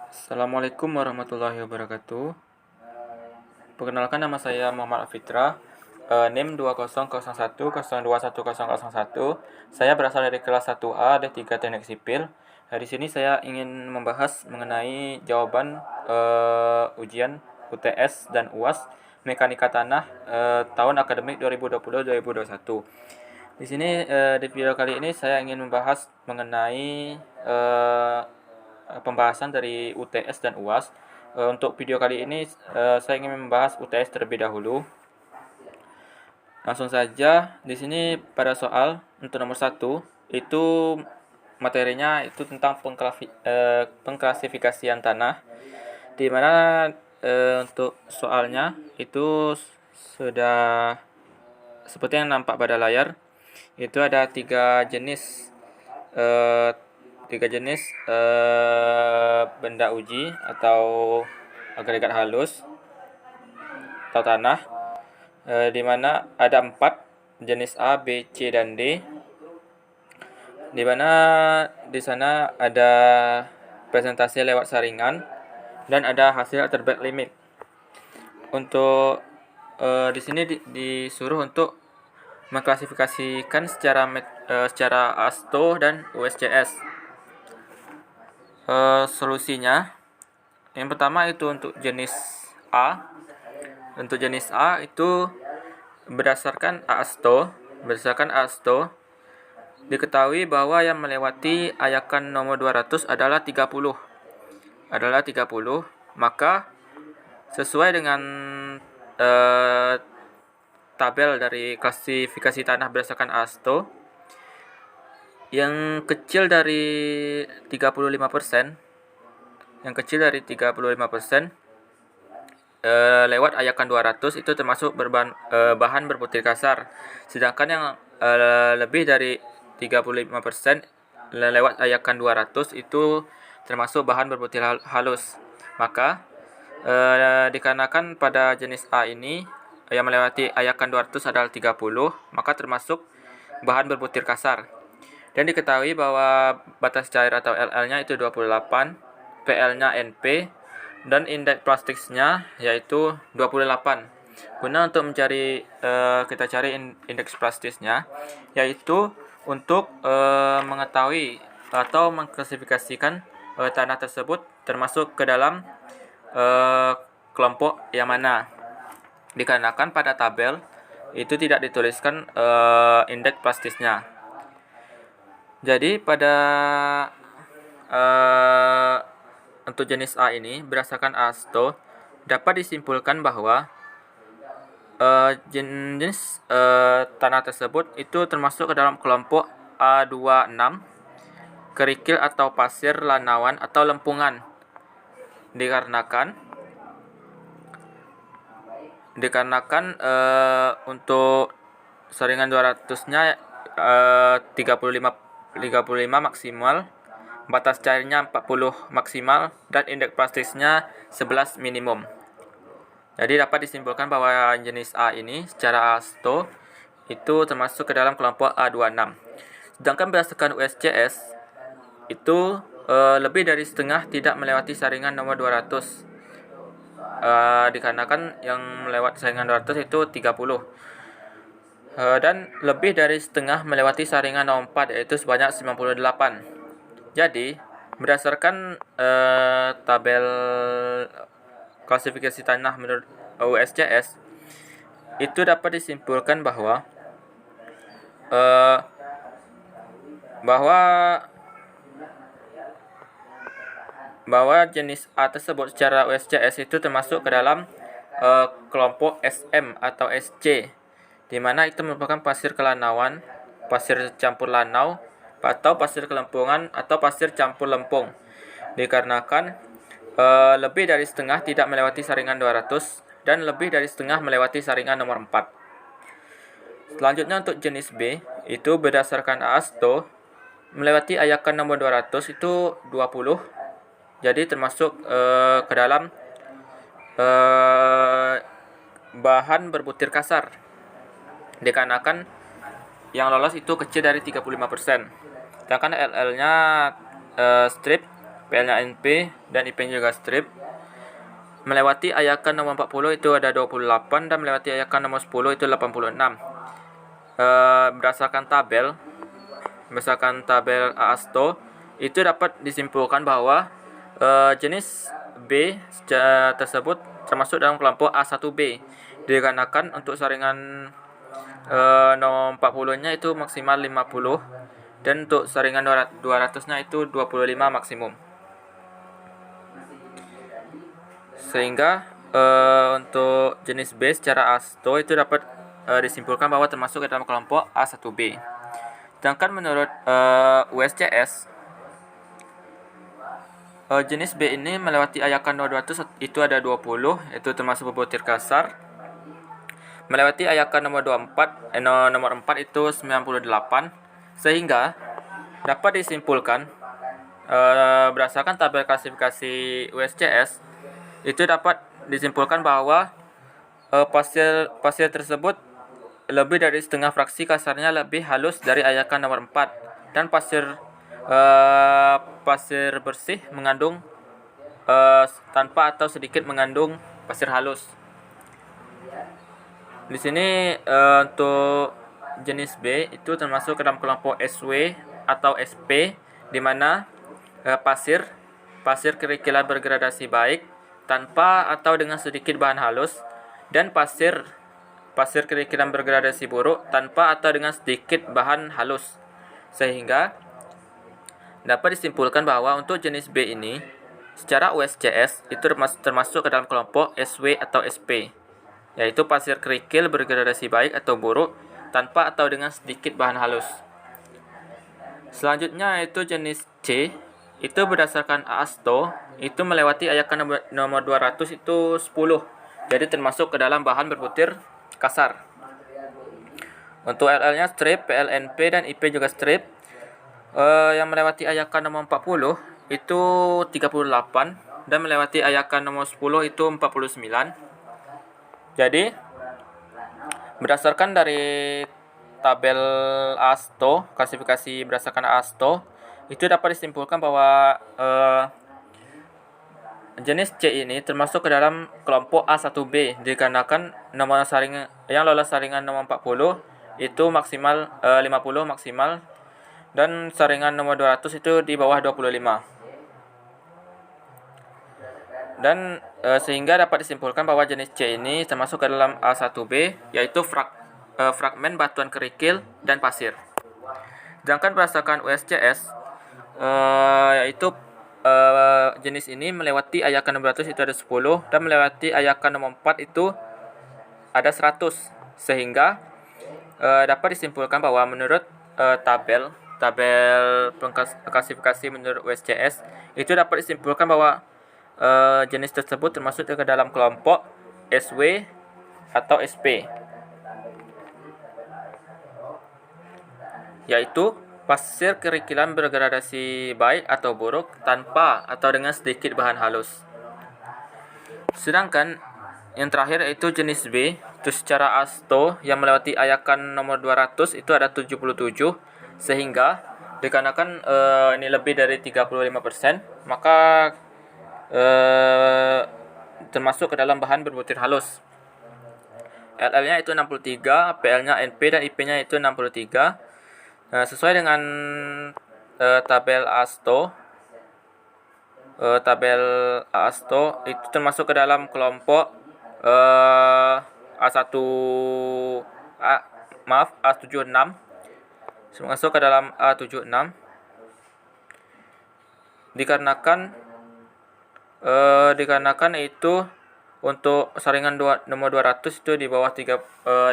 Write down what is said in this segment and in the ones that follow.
Assalamualaikum warahmatullahi wabarakatuh. Perkenalkan, nama saya Muhammad Fitra, NIM 2001021001. Saya berasal dari kelas 1A D3 Teknik Sipil. Di sini saya ingin membahas mengenai jawaban ujian UTS dan UAS Mekanika Tanah tahun akademik 2020-2021. Di sini di video kali ini saya ingin membahas mengenai pembahasan dari UTS dan UAS. Untuk video kali ini saya ingin membahas UTS terlebih dahulu. Langsung saja, di sini pada soal untuk nomor 1 itu materinya itu tentang pengklasifikasian tanah, di mana untuk soalnya itu sudah seperti yang nampak pada layar. Itu ada tiga jenis benda uji atau agregat halus atau tanah, di mana ada 4 jenis A, B, C, dan D, di mana di sana ada presentasi lewat saringan dan ada hasil terbit limit. Untuk di sini disuruh untuk mengklasifikasikan secara ASTO dan USCS. Solusinya, yang pertama itu untuk jenis A. Untuk jenis A itu berdasarkan ASTO diketahui bahwa yang melewati ayakan nomor 200 adalah 30. Maka sesuai dengan tabel dari klasifikasi tanah berdasarkan ASTO, yang kecil dari 35%, lewat ayakan 200 itu termasuk bahan berbutir kasar. Sedangkan yang lebih dari 35% lewat ayakan 200 itu termasuk bahan berbutir halus. Maka dikarenakan pada jenis A ini yang melewati ayakan 200 adalah 30, maka termasuk bahan berbutir kasar. Dan diketahui bahwa batas cair atau LL-nya itu 28, PL-nya NP, dan indeks plastisnya yaitu 28. Guna untuk kita cari indeks plastisnya, yaitu untuk mengetahui atau mengklasifikasikan tanah tersebut termasuk ke dalam kelompok yang mana. Dikarenakan pada tabel itu tidak dituliskan indeks plastisnya. Jadi pada untuk jenis A ini berdasarkan ASTO dapat disimpulkan bahwa jenis tanah tersebut itu termasuk ke dalam kelompok A26, kerikil atau pasir lanawan atau lempungan. Dikarenakan untuk saringan 200-nya 35 maksimal, batas cairnya 40 maksimal, dan indeks plastisnya 11 minimum. Jadi dapat disimpulkan bahwa jenis A ini secara ASTO itu termasuk ke dalam kelompok A26. Sedangkan berdasarkan USCS itu lebih dari setengah tidak melewati saringan nomor 200. Dikarenakan yang melewati saringan 200 itu 30. Dan lebih dari setengah melewati saringan nomor 4 yaitu sebanyak 98. Jadi berdasarkan tabel klasifikasi tanah menurut USCS itu dapat disimpulkan bahwa jenis A tersebut secara USCS itu termasuk ke dalam kelompok SM atau SC, di mana itu merupakan pasir kelanawan, pasir campur lanau, atau pasir kelempungan atau pasir campur lempung. Dikarenakan lebih dari setengah tidak melewati saringan 200 dan lebih dari setengah melewati saringan nomor 4. Selanjutnya untuk jenis B itu berdasarkan ASTO melewati ayakan nomor 200 itu 20. Jadi termasuk ke dalam bahan berbutir kasar. Dikarenakan yang lolos itu kecil dari 35%. Sedangkan LL-nya strip PL-nya NP, dan IP-nya juga strip. Melewati ayakan nomor 40 itu ada 28, dan melewati ayakan nomor 10 itu 86. Berdasarkan tabel AASTO, itu dapat disimpulkan bahwa jenis B tersebut termasuk dalam kelompok A1B, dikarenakan untuk saringan nomor 40-nya itu maksimal 50, dan untuk saringan 200-nya itu 25 maksimum. Sehingga untuk jenis B secara ASTO itu dapat disimpulkan bahwa termasuk ke dalam kelompok A1B. Sedangkan menurut USCS, jenis B ini melewati ayakan 200 itu ada 20, itu termasuk berbutir kasar. Melewati ayakan nomor 24, nomor 4 itu 98, sehingga dapat disimpulkan berdasarkan tabel klasifikasi USCS, itu dapat disimpulkan bahwa pasir tersebut lebih dari setengah fraksi kasarnya lebih halus dari ayakan nomor 4, dan pasir bersih mengandung tanpa atau sedikit mengandung pasir halus. Di sini untuk jenis B itu termasuk ke dalam kelompok SW atau SP, di mana pasir kerikil bergradasi baik tanpa atau dengan sedikit bahan halus, dan pasir kerikilan bergradasi buruk tanpa atau dengan sedikit bahan halus. Sehingga dapat disimpulkan bahwa untuk jenis B ini secara USCS itu termasuk ke dalam kelompok SW atau SP, yaitu pasir kerikil bergradasi baik atau buruk tanpa atau dengan sedikit bahan halus. Selanjutnya itu jenis C, itu berdasarkan AASTO itu melewati ayakan nomor 200 itu 10, jadi termasuk ke dalam bahan berbutir kasar. Untuk LL-nya strip, PLNP dan IP juga strip. Yang melewati ayakan nomor 40 itu 38, dan melewati ayakan nomor 10 itu 49. Jadi berdasarkan dari tabel ASTO, klasifikasi berdasarkan ASTO, itu dapat disimpulkan bahwa jenis C ini termasuk ke dalam kelompok A1B, dikarenakan nomor saringan yang lolos saringan nomor 40 itu maksimal 50 maksimal, dan saringan nomor 200 itu di bawah 25. Dan sehingga dapat disimpulkan bahwa jenis C ini termasuk ke dalam A1B, yaitu fragmen batuan kerikil dan pasir. Sedangkan berdasarkan USCS, yaitu jenis ini melewati ayakan nomor 200 itu ada 10, dan melewati ayakan nomor 4 itu ada 100, sehingga dapat disimpulkan bahwa menurut tabel klasifikasi menurut USCS, itu dapat disimpulkan bahwa jenis tersebut termasuk ke dalam kelompok SW atau SP, yaitu pasir kerikilan bergradasi baik atau buruk tanpa atau dengan sedikit bahan halus. Sedangkan yang terakhir yaitu jenis B, itu secara ASTO yang melewati ayakan nomor 200 itu ada 77, sehingga dikarenakan ini lebih dari 35%, maka termasuk ke dalam bahan berbutir halus. LL-nya itu 63, PL-nya NP dan IP-nya itu 63. Sesuai dengan tabel ASTO, itu termasuk ke dalam kelompok A76, masuk ke dalam A76, dikarenakan itu untuk saringan nomor 200 itu di bawah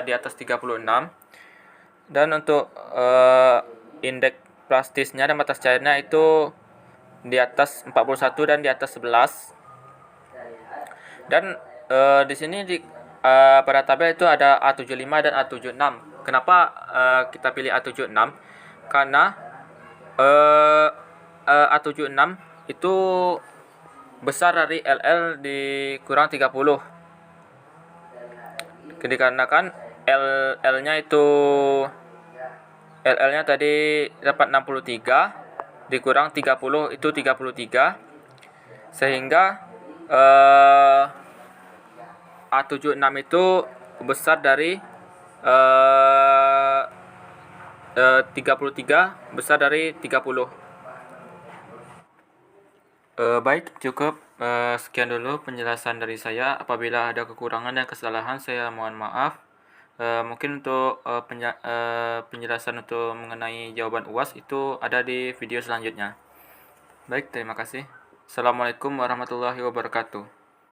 di atas 36, dan untuk indeks plastisnya dan batas cairnya itu di atas 41 dan di atas 11. Dan di sini pada tabel itu ada A75 dan A76. Kenapa kita pilih A76? Karena A76 itu besar dari LL dikurang 30. Dikarenakan LL-nya tadi dapat 63, dikurang 30 itu 33, sehingga A76 itu besar dari 33 besar dari 30. Baik, cukup. Sekian dulu penjelasan dari saya. Apabila ada kekurangan dan kesalahan, saya mohon maaf. Mungkin untuk penjelasan untuk mengenai jawaban UAS itu ada di video selanjutnya. Baik, terima kasih. Assalamualaikum warahmatullahi wabarakatuh.